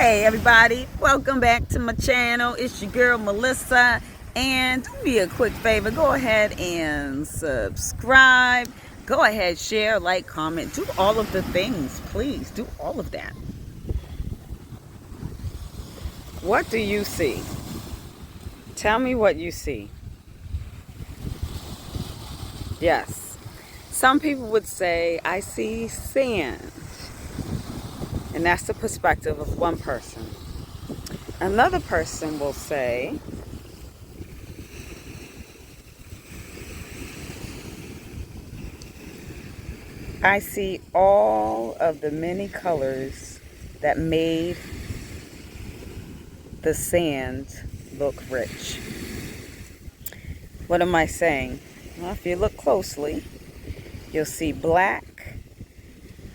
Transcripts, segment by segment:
Hey everybody, welcome back to my channel. It's your girl Melissa, and do me a quick favor, go ahead and subscribe, go ahead, share, like, comment, do all of the things. Please do all of that. What do you see? Tell me what you see. Yes, some people would say I see sand, and that's the perspective of one person. Another person will say, I see all of the many colors that made the sand look rich. What am I saying? Well, if you look closely, you'll see black,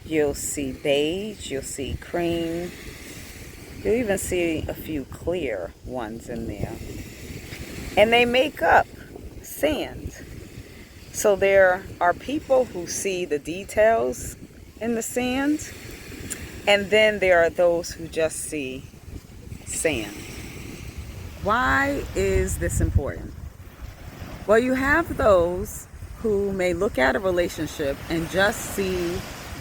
you'll see beige, you'll see cream, you'll even see a few clear ones in there. And they make up sand. So there are people who see the details in the sand, and then there are those who just see sand. Why is this important? Well, you have those who may look at a relationship and just see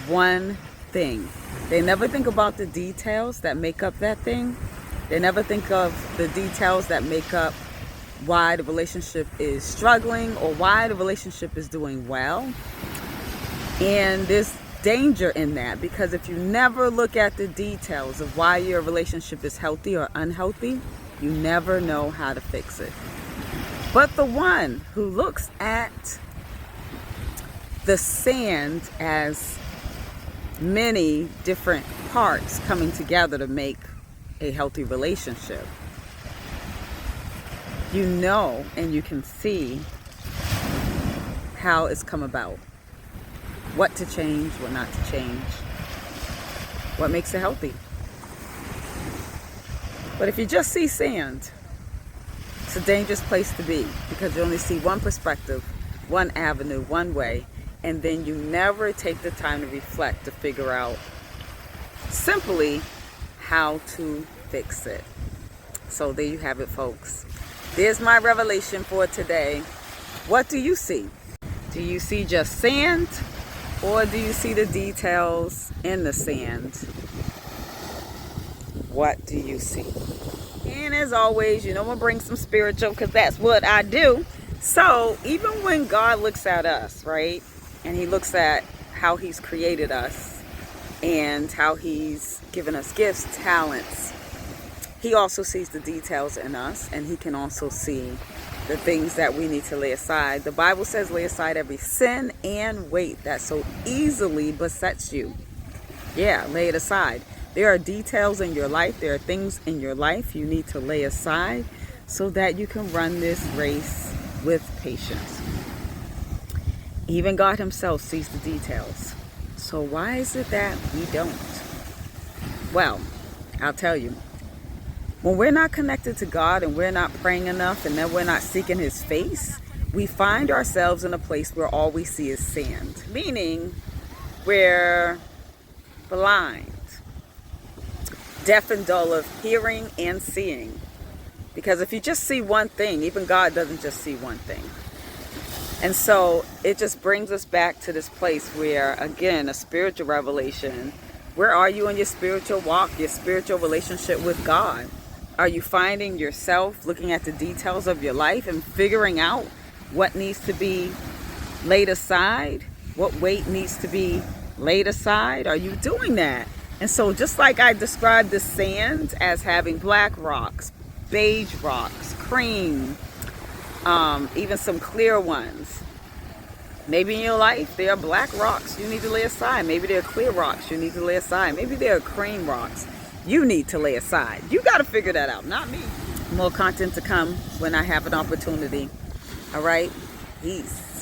one thing. They never think about the details that make up that thing. They never think of the details that make up why the relationship is struggling or why the relationship is doing well. And there's danger in that, because if you never look at the details of why your relationship is healthy or unhealthy, you never know how to fix it. But the one who looks at the sand as many different parts coming together to make a healthy relationship, you know, and you can see how it's come about. What to change, what not to change. What makes it healthy. But if you just see sand, it's a dangerous place to be, because you only see one perspective, one avenue, one way, and then you never take the time to reflect to figure out simply how to fix it. So there you have it, folks. There's my revelation for today. What do you see? Do you see just sand, or do you see the details in the sand? What do you see? And as always, you know, I'm gonna bring some spiritual, because that's what I do. So even when God looks at us, right, and he looks at how he's created us and how he's given us gifts, talents, he also sees the details in us, and he can also see the things that we need to lay aside. The Bible says lay aside every sin and weight that so easily besets you. Yeah, lay it aside. There are details in your life, there are things in your life you need to lay aside so that you can run this race with patience. Even God himself sees the details. So why is it that we don't? Well, I'll tell you. When we're not connected to God, and we're not praying enough, and then we're not seeking his face, we find ourselves in a place where all we see is sand. Meaning we're blind, deaf and dull of hearing and seeing. Because if you just see one thing, even God doesn't just see one thing. And so it just brings us back to this place where, again, a spiritual revelation. Where are you in your spiritual walk, your spiritual relationship with God? Are you finding yourself looking at the details of your life and figuring out what needs to be laid aside? What weight needs to be laid aside? Are you doing that? And so just like I described the sand as having black rocks, beige rocks, cream, even some clear ones. Maybe in your life there are black rocks you need to lay aside. Maybe there are clear rocks you need to lay aside. Maybe there are cream rocks you need to lay aside. You got to figure that out, not me. More content to come when I have an opportunity. All right? Peace.